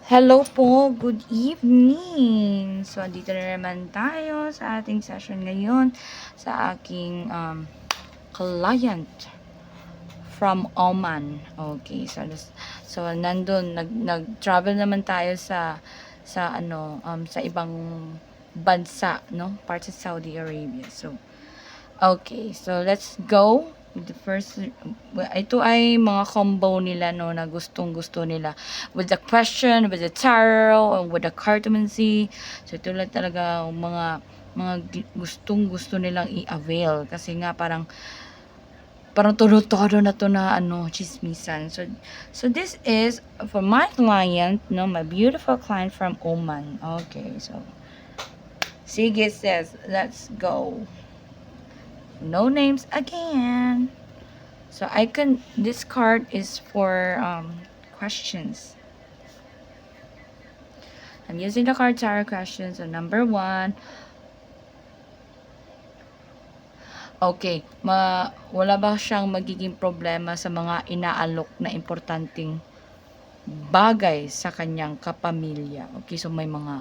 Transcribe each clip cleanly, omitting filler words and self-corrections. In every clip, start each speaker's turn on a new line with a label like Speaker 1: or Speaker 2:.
Speaker 1: Hello po, good evening! So, dito na naman tayo sa ating session ngayon sa aking client from Oman. Okay, so nandun, nag-travel naman tayo sa ibang bansa, no? Part sa Saudi Arabia. So, okay, so let's go with the first. Ito ay mga combo nila, no, na gustong-gusto nila. With the question, with the tarot, with the cartomancy. So, ito lang talaga mga gustong-gusto nilang i-avail. Kasi nga, parang todo-todo na to na chismisan. So this is for my client, no, my beautiful client from Oman. Okay, so sige says, let's go. No names again. So this card is for questions. I'm using the card tarot questions. So number 1. Okay, wala ba siyang magiging problema sa mga inaalok na importanteng bagay sa kanyang kapamilya? Okay, so may mga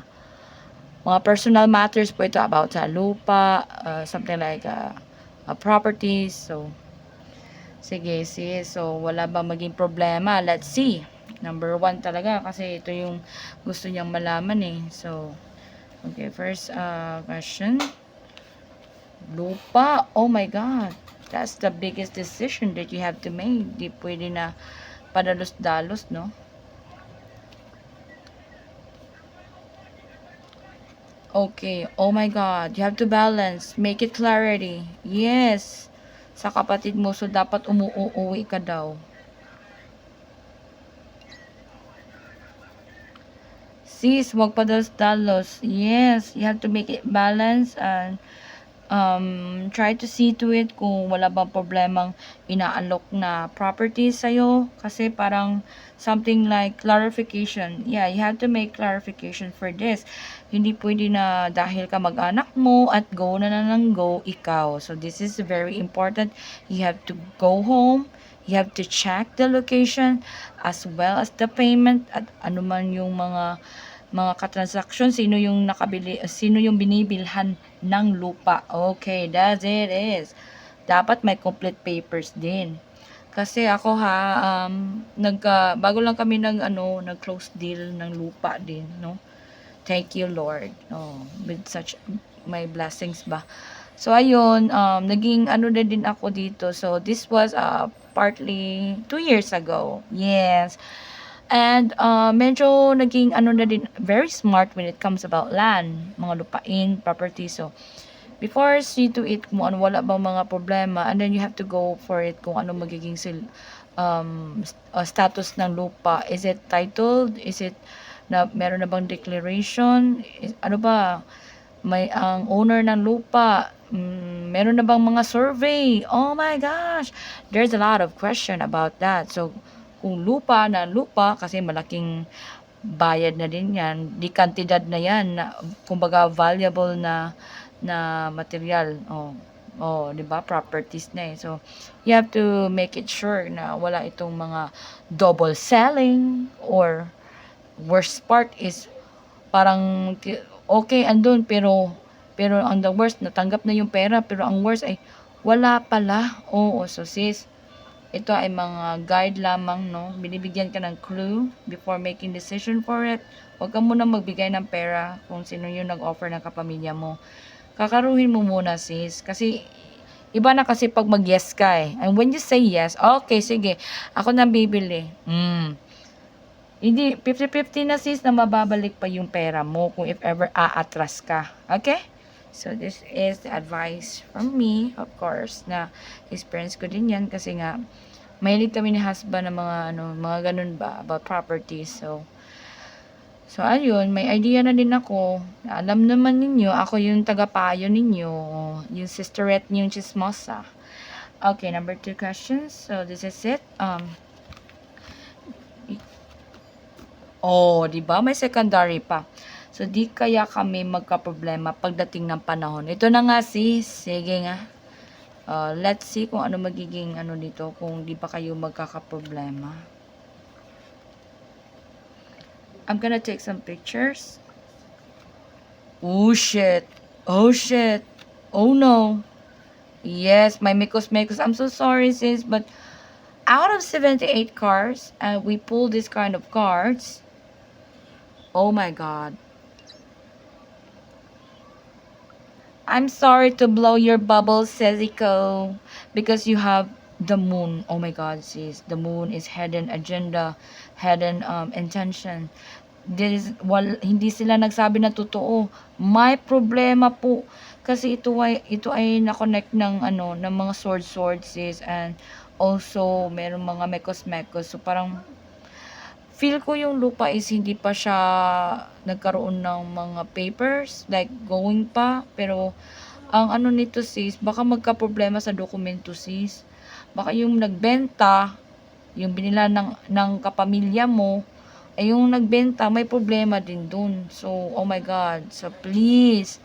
Speaker 1: personal matters po ito about sa lupa, something like properties. So sige, so wala bang maging problema? Let's see. Number 1 talaga kasi ito yung gusto niyang malaman eh. So, okay, first question. Lupa. Oh my God. That's the biggest decision that you have to make. Di pwede na padalos-dalos, no? Okay. Oh my God. You have to balance. Make it clarity. Yes. Sa kapatid mo. So, dapat umuuwi ka daw. Sis, wag padalos-dalos. Yes, you have to make it balance and try to see to it kung wala bang problemang inaalok na properties sa'yo. Kasi parang something like clarification. Yeah, you have to make clarification for this. Hindi pwede na dahil ka mag-anak mo at go na ng go ikaw. So, this is very important. You have to go home. You have to check the location as well as the payment at anuman yung mga katransaksyon, sino yung binibilhan ng lupa. Okay, that's it is. Dapat may complete papers din. Kasi ako bago lang kami nag-close deal ng lupa din, no? Thank you, Lord. Oh, with such my blessings ba. So ayun, naging na din ako dito. So this was partly 2 years ago. Yes. And medyo naging na din, very smart when it comes about land, mga lupain, property. So before see to it kung ano, wala bang mga problema, and then you have to go for it kung ano magiging status ng lupa. Is it titled? Is it meron na bang declaration? Ano ba? Ang owner ng lupa, meron na bang mga survey? Oh my gosh! There's a lot of question about that. So, kung lupa na lupa, kasi malaking bayad na din yan, di kantidad na yan, kumbaga valuable na material. Oh, 'di ba? Properties na eh. So, you have to make it sure na wala itong mga double selling, or worst part is parang okay andun, pero ang the worst natanggap na yung pera, pero ang worst ay wala pala. Oo, so sis, ito ay mga guide lamang, no? Binibigyan ka ng clue before making decision for it. Huwag ka muna magbigay ng pera kung sino yung nag-offer ng kapamilya mo. Kakaruhin mo muna, sis. Kasi iba na kasi pag mag-yes ka eh. And when you say yes, okay, sige, ako na bibili. Hindi, 50-50 na sis, na mababalik pa yung pera mo kung if ever aatras ka. Okay? So, this is the advice from me, of course, na experience ko din yan kasi nga, mahilig kami ni husband ng mga ganun ba, about properties. So ayun, may idea na din ako. Alam naman ninyo, ako yung tagapayo ninyo, yung sisterette niyong chismosa. Okay, number 2 questions. So, this is it. Di ba? May secondary pa. So, di kaya kami magka-problema pagdating ng panahon. Ito na nga sis. Sige nga. Let's see kung ano magiging dito kung di pa kayo magkakaproblema. I'm gonna take some pictures. Oh shit. Oh shit. Oh no. Yes, my Mekos. I'm so sorry, sis, but out of 78 cards, we pull this kind of cards. Oh my god. I'm sorry to blow your bubble, Seziko, because you have the moon. Oh my god, sis. The moon is hidden agenda, hidden intention. Hindi sila nagsabi na totoo. May problema po. Kasi ito ay na-connect ng ng mga sword sis, and also merong mga mekos. So parang feel ko yung lupa is hindi pa siya nagkaroon ng mga papers, like going pa, pero ang ano nito sis, baka magka-problema sa dokumento sis. Baka yung nagbenta, yung binila ng kapamilya mo, ay yung nagbenta, may problema din dun. So, oh my God. So, please,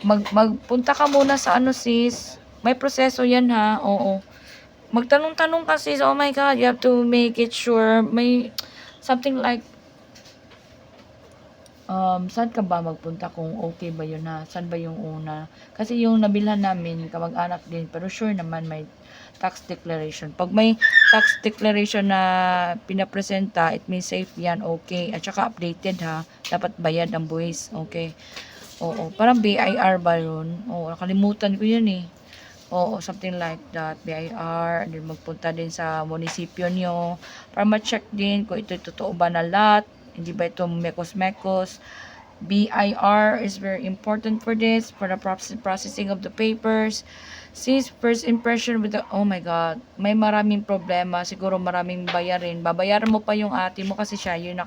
Speaker 1: magpunta ka muna sa sis. May proseso yan ha, oo. Magtanong-tanong ka sis, oh my God, you have to make it sure. May something like, saan ka ba magpunta kung okay ba yun ha? Saan ba yung una? Kasi yung nabilhan namin, kamag-anak din, pero sure naman may tax declaration. Pag may tax declaration na pinapresenta, it means safe yan, okay. At saka updated ha, dapat bayad ang buwis, okay. Oo, parang BIR ba yun? Oo, nakalimutan ko yun eh. Oo, something like that, BIR, and then magpunta din sa munisipyo nyo, para ma-check din kung ito totoo ba na lot, hindi ba ito mekos. BIR is very important for this, for the processing of the papers. Since first impression with the, oh my God, may maraming problema, siguro maraming bayarin. Babayaran mo pa yung ate mo kasi siya yung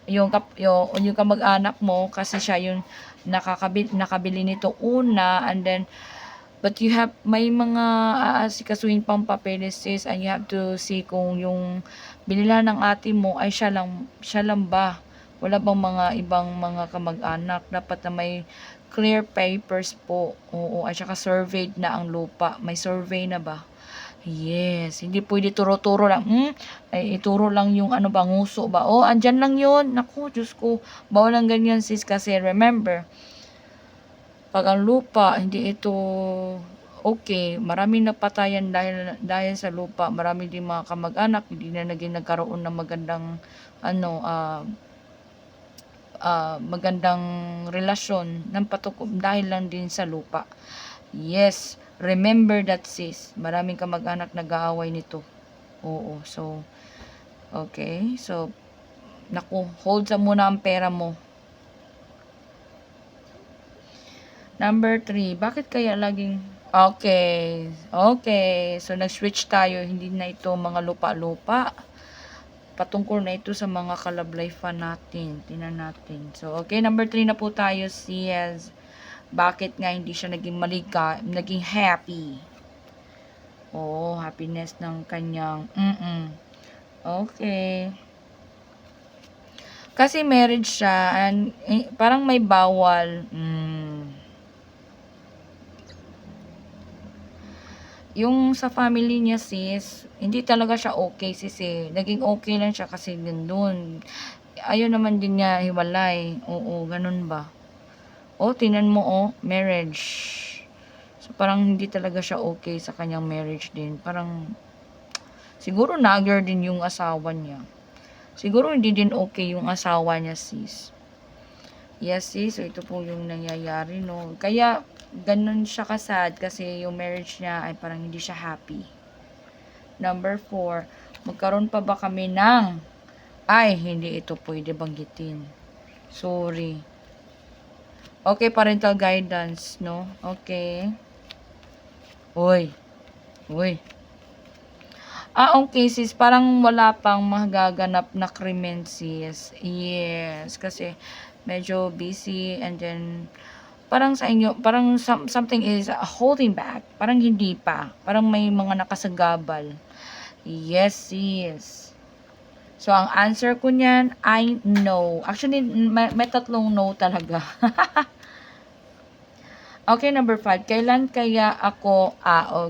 Speaker 1: yung kamag-anak mo kasi siya yung nakabili nito una, and then but you have, may mga aasikasuhin pang papeles sis, and you have to see kung yung binila ng ate mo ay siya lang ba, wala bang mga ibang mga kamag-anak. Dapat na may clear papers po. Oo, at saka surveyed na ang lupa. May survey na ba? Yes, hindi pwede turo-turo lang. Ay, ituro lang yung ano ba, nguso ba? Oh, andyan lang yun. Naku, Diyos ko. Bawal lang ganyan sis, kasi remember, pag ang lupa, hindi ito okay, maraming napatayan dahil sa lupa. Marami din mga kamag-anak, hindi na nagkaroon ng magandang magandang relasyon ng dahil lang din sa lupa. Yes, remember that sis. Maraming kamag-anak nag-aaway nito. Oo, so okay. So naku, hold sa muna ang pera mo. Number 3, bakit kaya laging okay. So nag-switch tayo, hindi na ito mga lupa-lupa. Patungkol na ito sa mga kalab life natin. Tingnan natin. So, okay, number 3 na po tayo. Sis, bakit nga hindi siya naging naging happy? Oh, happiness ng kanyang, okay. Kasi marriage siya, and parang may bawal, yung sa family niya sis, hindi talaga siya okay sis eh. Naging okay lang siya kasi doon. Ayaw naman din niya hiwalay. Oo, ganun ba? O, tinan mo marriage. So, parang hindi talaga siya okay sa kanyang marriage din. Parang, siguro nagger din yung asawa niya. Siguro hindi din okay yung asawa niya sis. Yes sis, so ito po yung nangyayari no. Kaya, ganun siya kasad kasi yung marriage niya ay parang hindi siya happy. Number 4, magkaroon pa ba kami ng, ay, hindi ito pwede banggitin. Sorry. Okay, parental guidance, no? Okay. Uy. Okay sis, parang wala pang magaganap na krimen sis. Yes, kasi medyo busy, and then parang sa inyo, parang something is holding back. Parang hindi pa. Parang may mga nakasagabal. Yes, sis. So, ang answer ko niyan ay no. Actually, may tatlong no talaga. Okay, number 5. Kailan kaya ako,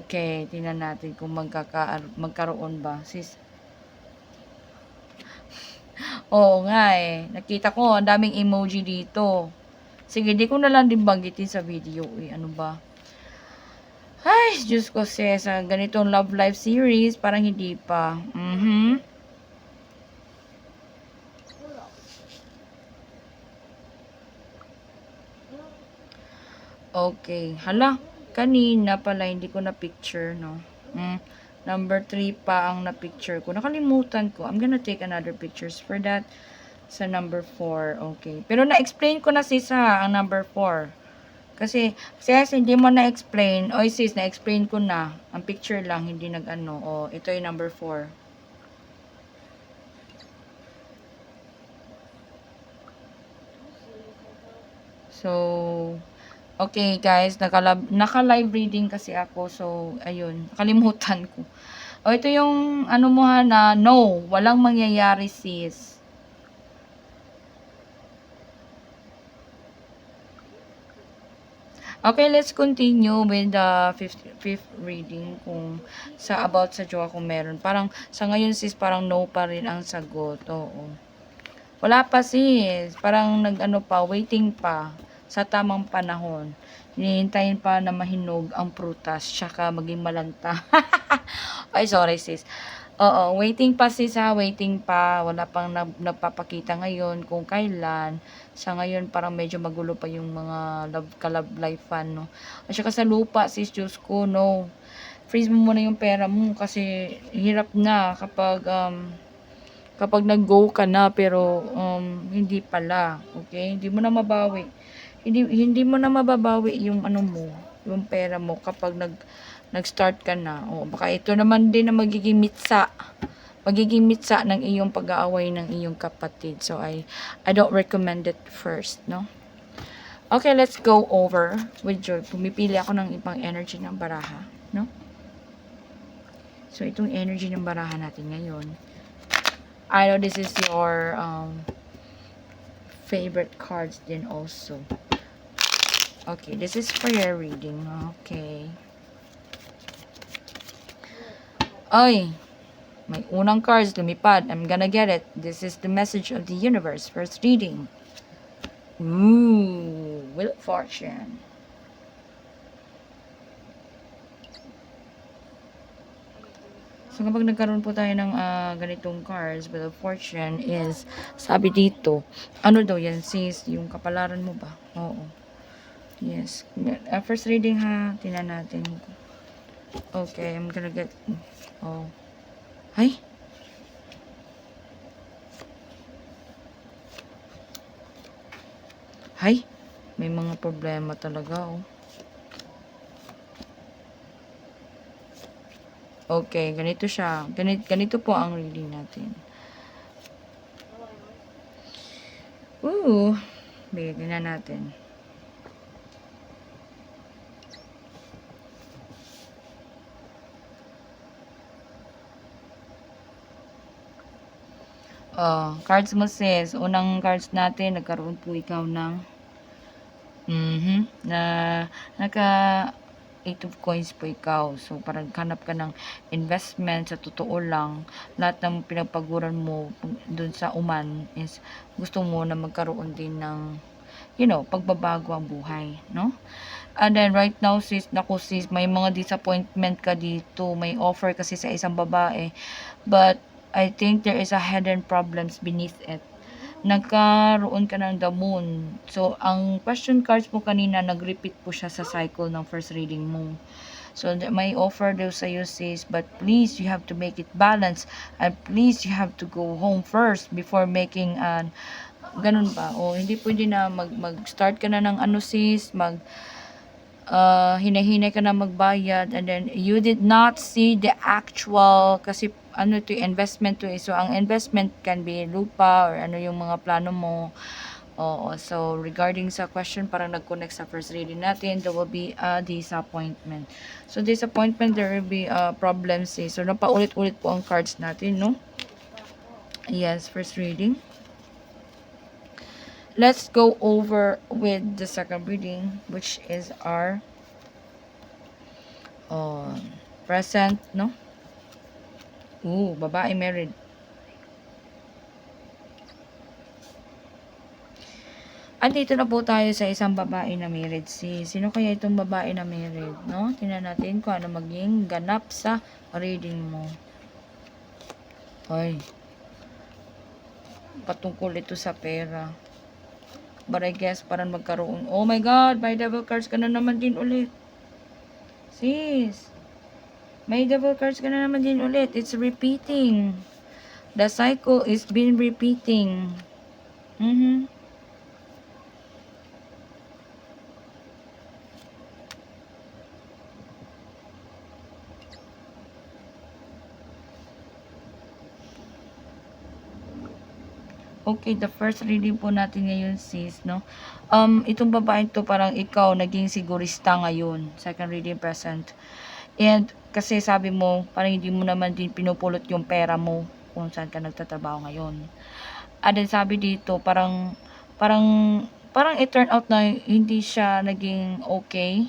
Speaker 1: okay. Tingnan natin kung magkaroon ba. Sis, Oo nga eh. Nakita ko, ang daming emoji dito. Sige, di ko na lang din banggitin sa video. Ano ba? Ay, Diyos ko sis, sa ganitong Love Life series, parang hindi pa. Okay. Hala, kanina pala, hindi ko na picture, no? Number 3 pa ang na-picture ko. Nakalimutan ko. I'm gonna take another pictures for that. Sa number 4. Okay. Pero na-explain ko na sis ha, ang number 4. Kasi, sis, hindi mo na-explain. Oy sis, na-explain ko na. Ang picture lang, hindi nag-ano. O, ito yung number 4. So, okay guys, naka-live reading kasi ako. So, ayun, nakalimutan ko. O, ito yung ano mo ha na, no, walang mangyayari sis. Okay, let's continue with the fifth reading kung about sa jowa kung meron. Parang sa ngayon sis, parang no pa rin ang sagot. Oo. Wala pa sis. Parang nag-ano pa, waiting pa sa tamang panahon. Hinihintayin pa na mahinog ang prutas, tsaka maging malanta. Ay, sorry sis. Oo, waiting pa sis ha, waiting pa. Wala pang nagpapakita ngayon kung kailan. Sa ngayon, parang medyo magulo pa yung mga ka-love life fan, no? At saka sa lupa, sis, Diyos ko, no. Freeze mo muna yung pera mo kasi hirap na kapag nag-go ka na pero hindi pala, okay? Hindi mo na mabawi. Hindi mo na mababawi yung ano mo, yung pera mo kapag nag-start ka na. O baka ito naman din na magiging mitsa ng iyong pag-aaway ng iyong kapatid. So I don't recommend it first, no? Okay, let's go over with Joy. Pumipili ako ng ibang energy ng baraha, no? So itong energy ng baraha natin ngayon, I know this is your favorite cards din also. Okay, this is for your reading. Okay. Ay, may unang cards lumipad. I'm gonna get it. This is the message of the universe. First reading. Ooh, Wheel of Fortune. So, kapag nagkaroon po tayo ng ganitong cards, Wheel of Fortune is, sabi dito, ano daw yan sis, yung kapalaran mo ba? Oo. Yes. First reading ha, tingnan natin. Okay, I'm gonna get, oh. Ay! Hay, may mga problema talaga, oh. Okay, ganito siya. Ganito po ang reading natin. Bigyan na natin. Cards mo sis. Unang cards natin, nagkaroon po ikaw ng na naka 8 of coins po ikaw. So, parang hanap ka ng investment. Sa totoo lang, lahat ng pinagpaguran mo dun sa uman is gusto mo na magkaroon din ng, pagbabago ang buhay, no? And then, right now, sis, naku sis, may mga disappointment ka dito. May offer kasi sa isang babae. But, I think there is a hidden problems beneath it. Nagkaroon ka ng the moon. So, ang question cards mo kanina, nag-repeat po siya sa cycle ng first reading mo. So, may offer daw sa'yo sis, but please, you have to make it balance. And please, you have to go home first before making an, ganun ba? O, hindi pwede na mag-start ka na ng ano sis, hinahinay ka na magbayad, and then you did not see the actual, kasi ano to, investment to, so ang investment can be lupa or ano yung mga plano mo. Oo, so regarding sa question, parang nag-connect sa first reading natin, there will be a disappointment. So disappointment, there will be problems so napaulit-ulit po ang cards natin, no? Yes, first reading. Let's go over with the second reading, which is our present, no? Babae married. Andito na po tayo sa isang babae na married, sis. Sino kaya itong babae na married, no? Tingnan natin kung ano maging ganap sa reading mo. Ay, patungkol ito sa pera. But I guess parang magkaroon. Oh my God, may devil cards ka na naman din ulit. Sis, may devil cards ka na naman din ulit. It's repeating. The cycle is been repeating. Okay, the first reading po natin ngayon, sis, no? Itong babae to parang ikaw naging sigurista ngayon. Second reading present. And kasi sabi mo, parang hindi mo naman din pinupulot yung pera mo kung saan ka nagtatrabaho ngayon. And then sabi dito, parang it turned out na hindi siya naging okay.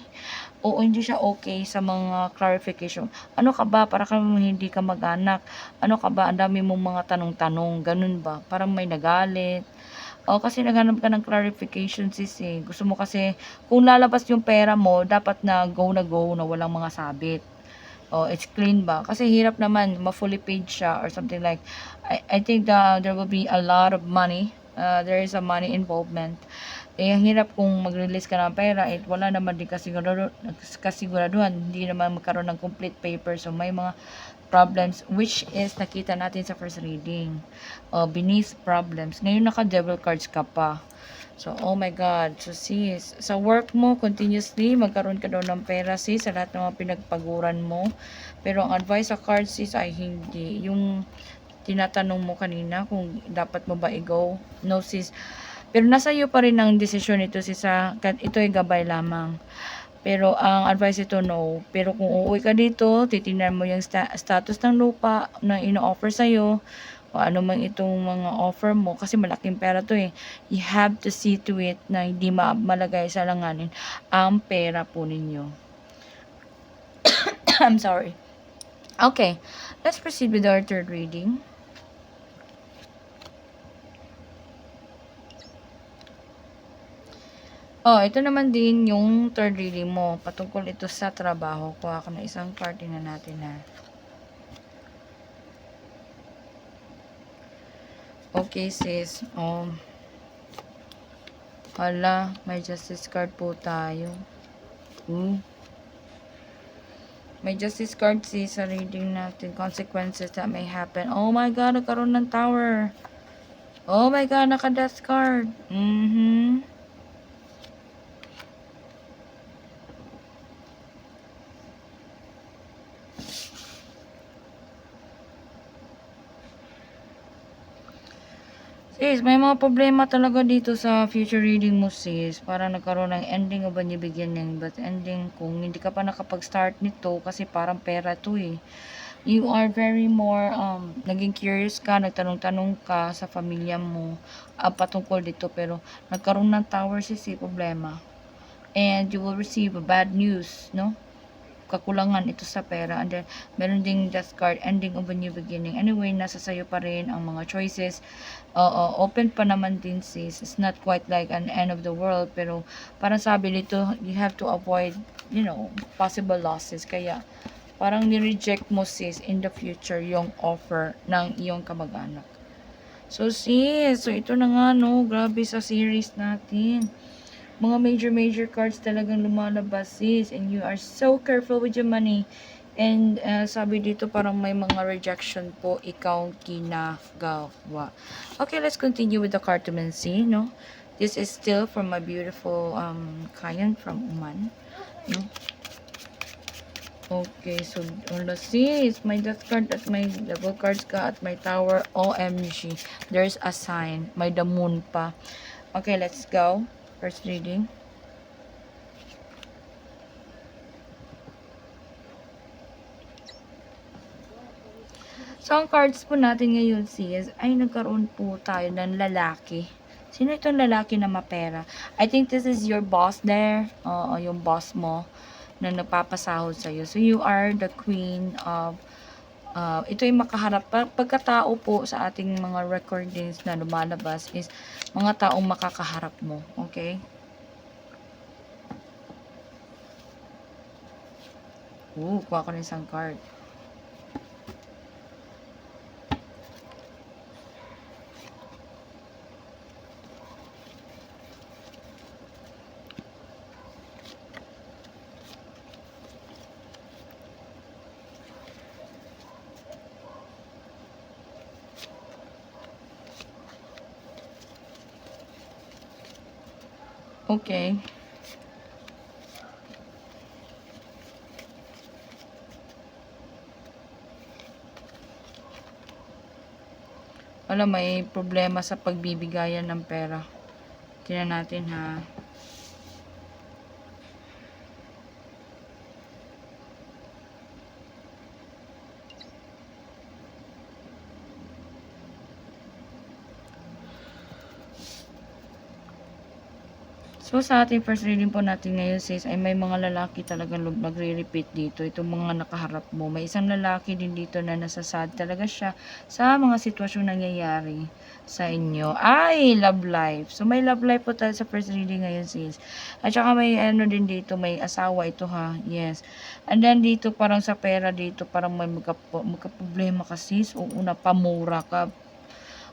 Speaker 1: Oo, hindi siya okay sa mga clarification. Ano ka ba? Para kang hindi ka mag-anak. Ano ka ba? Ang dami mong mga tanong-tanong. Ganun ba? Parang may nagalit. O, kasi naghanap ka ng clarification, sis eh. Gusto mo kasi, kung lalabas yung pera mo, dapat na go, na walang mga sabit. Oh, it's clean ba? Kasi hirap naman, ma-fully paid siya or something like, I think there will be a lot of money. There is a money involvement. Eh, ang hirap kung mag-release ka ng pera, wala naman din kasiguraduhan, hindi naman magkaroon ng complete paper. So, may mga problems, which is nakita natin sa first reading. Beneath problems. Ngayon, naka-devil cards ka pa. So, oh my God. So, sis, sa work mo, continuously, magkaroon ka daw ng pera, sis, sa lahat ng mga pinagpaguran mo. Pero, ang advice sa cards, sis, ay hindi. Yung tinatanong mo kanina, kung dapat mo ba i-go. No, sis. Pero nasa iyo pa rin ang desisyon nito, sis, ito ay gabay lamang. Pero ang advice ito, no. Pero kung uuwi ka dito, titingnan mo yung status ng lupa na ino-offer sa'yo, o ano man itong mga offer mo, kasi malaking pera to eh. You have to see to it na hindi malagay sa langanin ang pera po ninyo. I'm sorry. Okay, let's proceed with our third reading. Oh, ito naman din yung third reading mo. Patungkol ito sa trabaho. Kuha ko na isang card na natin na. Okay, sis. Hala, may justice card po tayo. May justice card, sis, sa reading natin. Consequences that may happen. Oh my God, nagkaroon ng tower. Oh my God, naka-death card. Sis, may mga problema talaga dito sa future reading mo, sis. Parang nagkaroon ng ending o ba niya beginning. But ending, kung hindi ka pa nakapag-start nito, kasi parang pera to eh. You are very more, naging curious ka, nagtanong-tanong ka sa pamilya mo patungkol dito. Pero nagkaroon ng tower, sis, problema. And you will receive a bad news, no? Kakulangan ito sa pera, and then meron ding death card, ending of a new beginning. Anyway, nasa sayo pa rin ang mga choices. Open pa naman din, sis. It's not quite like an end of the world, pero parang sabi nito, you have to avoid, possible losses. Kaya parang ni-reject mo, sis, in the future yung offer ng iyong kamag-anak. So sis, so ito na nga, no, grabe sa series natin. Mga major cards talagang lumalabas, sis, and you are so careful with your money. And sabi dito parang may mga rejection po ikaw ginagawa. Okay, let's continue with the cartomancy, no? This is still from my beautiful client from Oman, no? Okay, so let's see, it's my death card at my devil cards ka at my tower. OMG, there's a sign, may the moon pa. Okay, let's go. First reading. So, ang cards po natin ngayon, sis, ay nagkaroon po tayo ng lalaki. Sino itong lalaki na mapera? I think this is your boss there. Yung boss mo na nagpapasahod sa'yo. So, you are the queen of ito ay makaharap. Pagkatao po sa ating mga recordings na lumalabas is mga taong makakaharap mo. Okay? Kuha ko na isang card. Okay. Wala, may problema sa pagbibigayan ng pera. Tingnan natin ha. So, sa ating first reading po natin ngayon sis, ay may mga lalaki talagang nagre-repeat dito. Itong mga nakaharap mo. May isang lalaki din dito na nasasad talaga siya sa mga sitwasyong nangyayari sa inyo. Ay, love life. So, may love life po tayo sa first reading ngayon sis. At saka may ano din dito, may asawa ito ha. Yes. And then dito parang sa pera dito, parang may magka-problema ka sis. O una, pamura ka.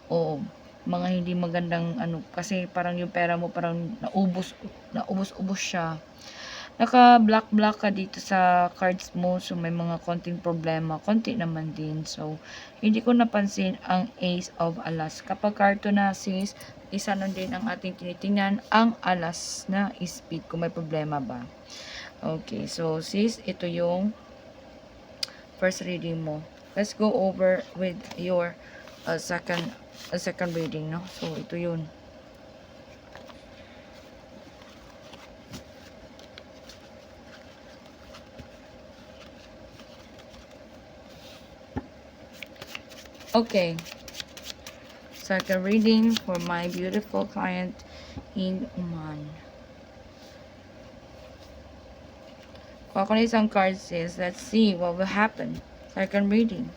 Speaker 1: O mga hindi magandang ano, kasi parang yung pera mo parang naubos siya. Naka black ka dito sa cards mo, so may mga konting problema, konti naman din. So hindi ko napansin ang Ace of Alas. Kapag karto na sis, isa nun din ang ating tinitingnan, ang alas na speed, kung may problema ba. Okay, so sis, ito yung first reading mo. Let's go over with your second reading, no? So, ito yun. Okay. Second reading for my beautiful client in Oman. Kuha ko na isang card sis. Let's see what will happen. Second reading.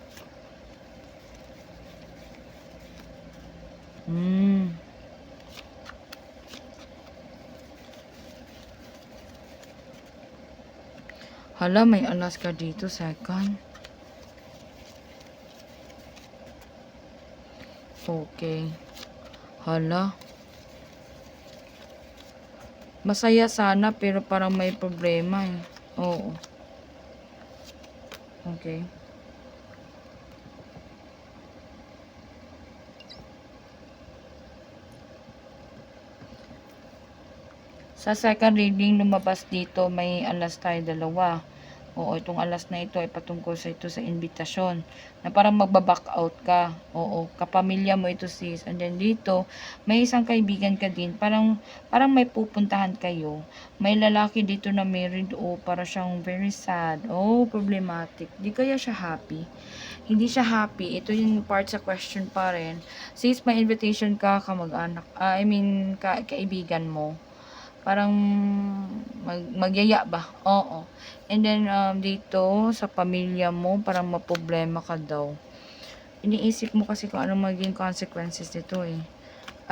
Speaker 1: Hala, may alas ka dito, second. Okay. Hala. Masaya sana, pero parang may problema eh. Oo. Okay. Sa second reading, lumabas dito, may alas tayo dalawa. Oo, itong alas na ito ay patungkol sa ito sa invitasyon. Na parang magbaback out ka. Oo, kapamilya mo ito sis. And then dito, may isang kaibigan ka din. Parang may pupuntahan kayo. May lalaki dito na married. Oh, para siyang very sad. Oh, problematic. Di kaya siya happy? Hindi siya happy. Ito yung part sa question pa rin. Sis, may invitation ka, kamag-anak. Kaibigan mo. Parang magyaya ba? Oo. And then dito sa pamilya mo, parang maproblema ka daw. Iniisip mo kasi kung ano maging consequences nito eh.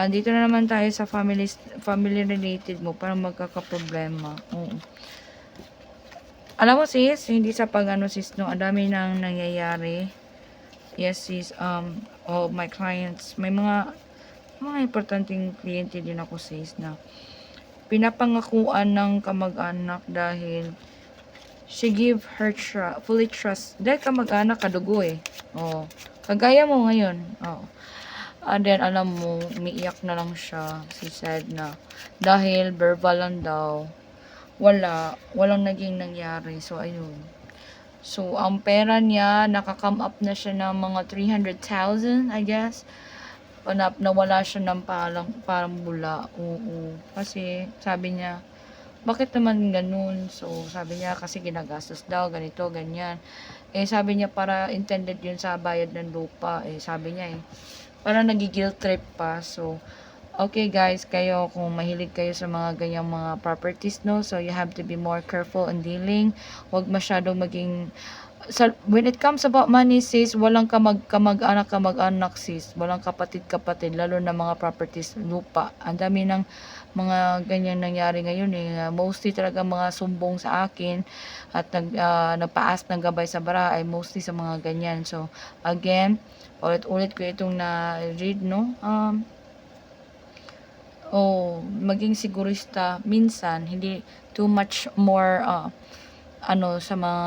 Speaker 1: Dito na naman tayo sa family related mo, parang magkakaproblema. Oo. Alam mo sis, hindi sa pag-ano sis, no, ang dami nang nangyayari. Yes sis, my clients, may mga importanteng kliyente din ako sis na pinapangakuan ng kamag-anak dahil she give her fully trust. Dahil kamag-anak, kadugo eh. Oh. Kagaya mo ngayon. Oh. And then, alam mo, umiiyak na lang siya. She said na, dahil verbal lang daw, walang naging nangyari. So, ayun. So, ang pera niya, nakakam up na siya ng mga 300,000, I guess. Nawala siya ng parang bula. Oo. Kasi, sabi niya, bakit naman ganun? So, sabi niya, kasi ginagastos daw, ganito, ganyan. Sabi niya, para intended yun sa bayad ng lupa. Sabi niya para nag-guilt trip pa. So, okay guys, kayo, kung mahilig kayo sa mga ganyang mga properties, no? So, you have to be more careful in dealing. Huwag masyadong maging when it comes about money, sis, walang kamag-anak sis, walang kapatid-kapatid, lalo na mga properties, lupa. Ang dami ng mga ganyan nangyari ngayon eh. Mostly talaga mga sumbong sa akin at nagpaas ng gabay sa bara ay mostly sa mga ganyan. So again, ulit-ulit ko itong na read, no? Maging sigurista minsan, hindi too much more sa mga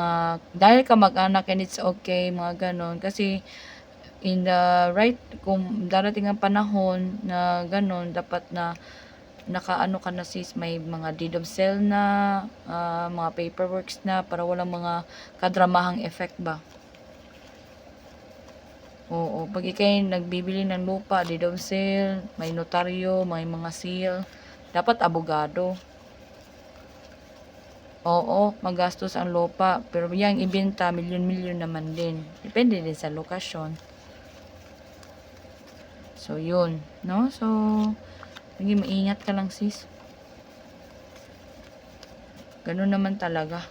Speaker 1: dahil kamag-anak and it's okay, mga ganon. Kasi in the right, kung darating ang panahon na ganon, dapat na nakaano ka na sis, may mga deed of sale na, mga paperworks na, para walang mga kadramahang effect ba. Oo, pag ikay nagbibili ng lupa, deed of sale, may notaryo, may mga seal, dapat abogado. Oo, magastos ang lupa. Pero yang ibenta, milyon-milyon naman din. Depende din sa lokasyon. So, yun. No? So, maging maingat ka lang, sis. Ganun naman talaga.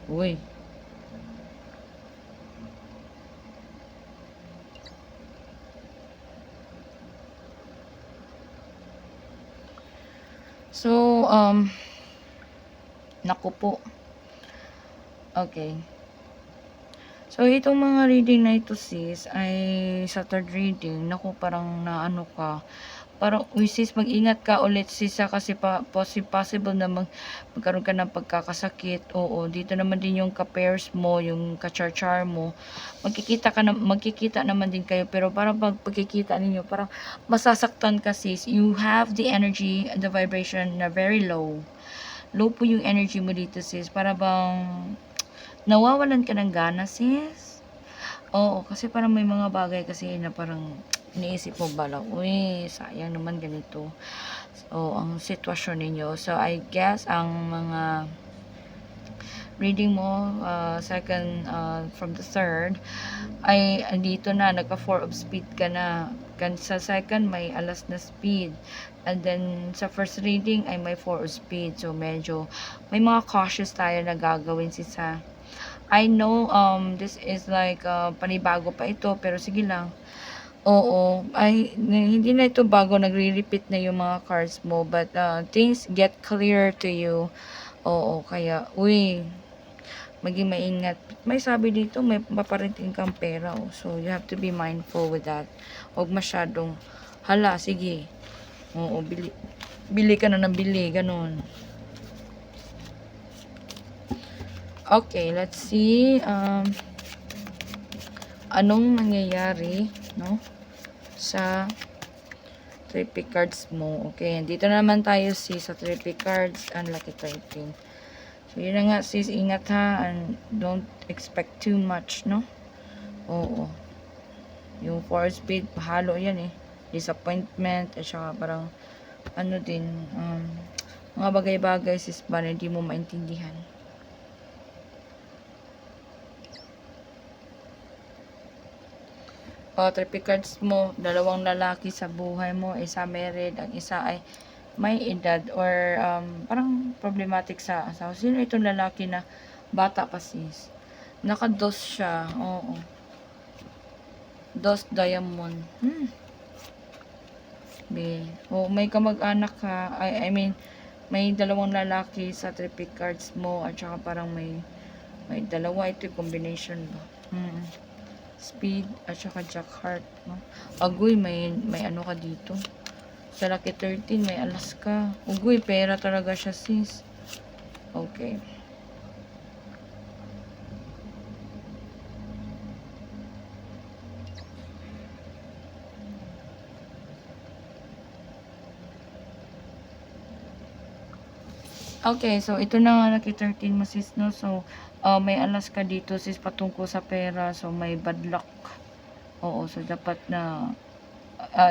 Speaker 1: Uy. So, naku po. Okay. So, itong mga reading na ito, sis, ay sa third reading, naku, parang naano ka. Parang, sis, mag-ingat ka ulit, sis, kasi possible na magkaroon ka ng pagkakasakit. Oo, dito naman din yung ka-pairs mo, yung ka-char-char mo. Magkikita naman din kayo, pero parang pagkikita ninyo, parang masasaktan ka, sis. You have the energy, the vibration na very low. Low po yung energy mo dito, sis. Para bang nawawalan ka ng gana, sis. Oo, kasi parang may mga bagay kasi na parang iniisip mo bala, uy, sayang naman ganito. So, ang sitwasyon ninyo. So, I guess, ang mga reading mo, second, from the third, ay andito na, nagka 4 of speed ka na. Sa second, may alas na speed. And then, sa first reading, ay may 4 of speed. So, medyo, may mga cautious tayo na gagawin sa I know, this is like, panibago pa ito, pero sige lang. Oo, ay, hindi na ito bago, nagre-repeat na yung mga cards mo, but, things get clear to you. Oo, kaya, uy, maging maingat. May sabi dito, may paparating kang pera, so you have to be mindful with that. Huwag masyadong, hala, sige. Oo, bili ka na ng bili, ganun. Okay, let's see. Anong nangyayari, no? Sa trippy cards mo. Okay, dito naman tayo sa trippy cards and lucky 13. So, yun na nga, sis. Ingat ha. And don't expect too much, no? Oo. Yung 4 speed, pahalo yan eh. Disappointment. At saka parang, ano din, mga bagay-bagay, sis, ba na hindi mo maintindihan. Trippy cards mo, dalawang lalaki sa buhay mo, isa married, ang isa ay may edad or parang problematic sa asawa. Sino itong lalaki na bata pa, sis? Naka-dos siya, oo. Dos diamond. May kamag-anak ka, I mean, may dalawang lalaki sa trippy cards mo at saka parang may dalawa, ito yung combination ba? Speed at saka jack heart, no? Agoy, may ano ka dito. Sa lucky 13, may alas ka. Ugoy, pera talaga siya, sis. Okay. Okay, so ito na nga lucky 13 mo, sis, no? So, may alas ka dito, sis, patungkol sa pera. So, may bad luck. Oo, so dapat na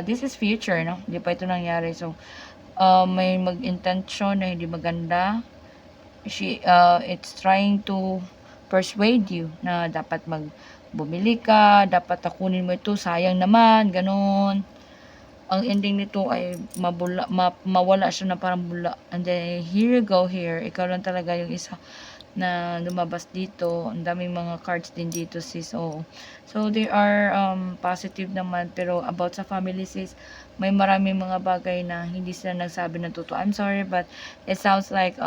Speaker 1: this is future, no? Hindi pa ito nangyari. So, may mag-intention na hindi maganda. It's trying to persuade you na dapat bumili ka, dapat takunin mo ito, sayang naman, ganun. ang ending nito ay mawala siya na parang bula. And then, here you go here. Ikaw lang talaga yung isa na lumabas dito. Ang daming mga cards din dito, sis. Oo. So, they are positive naman. Pero about sa family, sis, may maraming mga bagay na hindi sila nagsabi ng totoo. I'm sorry, but it sounds like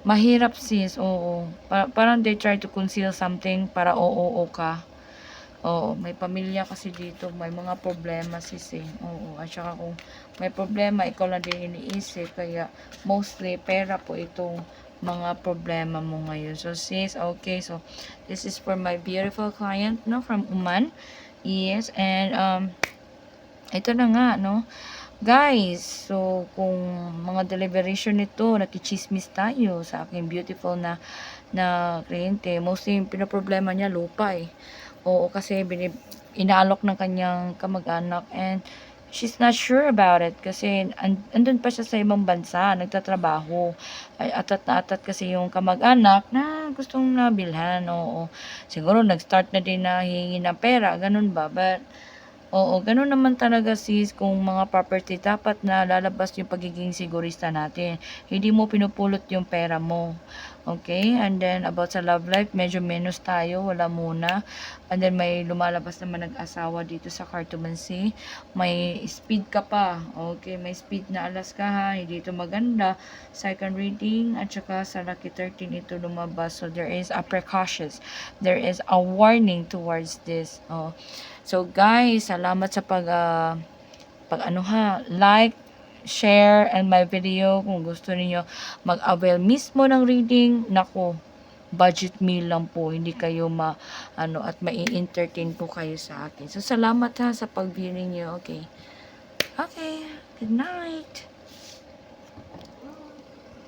Speaker 1: mahirap, sis. Oo. Parang they try to conceal something para oo ka. Oo, may pamilya kasi dito, may mga problema sis eh. Oo, at saka kung may problema, ikaw lang din iniisip. Kaya, mostly, pera po itong mga problema mo ngayon. So, sis, okay. So, this is for my beautiful client, no, from Oman. Yes, and, ito na nga, no. Guys, so, kung mga deliberation nito, nakichismis tayo sa aking beautiful na kliyente. Mostly, yung pinoproblema niya, lupa eh. Oo, kasi inaalok ng kanyang kamag-anak and she's not sure about it kasi andun pa siya sa ibang bansa, nagtatrabaho. Ay, atat na atat kasi yung kamag-anak na gustong nabilhan, oo. Siguro nag-start na din na hihingi ng pera, ganun ba? But, oo, ganun naman talaga sis kung mga property dapat na lalabas yung pagiging sigurista natin. Hindi mo pinupulot yung pera mo. Okay? And then about sa love life, medyo menos tayo, wala muna. And then may lumalabas naman nag-asawa dito sa Cartomancy. May speed ka pa. Okay, may speed na alas ka ha. Hindi ito maganda. Second reading at saka sa Lucky 13 ito lumabas. So there is a precautions. There is a warning towards this. Oh. So guys, salamat sa like, share and my video. Kung gusto niyo mag-avail mismo ng reading, nako, budget meal lang po, hindi kayo at mai-entertain po kayo sa akin. So salamat ha sa pag-viewing niyo. Okay. Okay. Good night.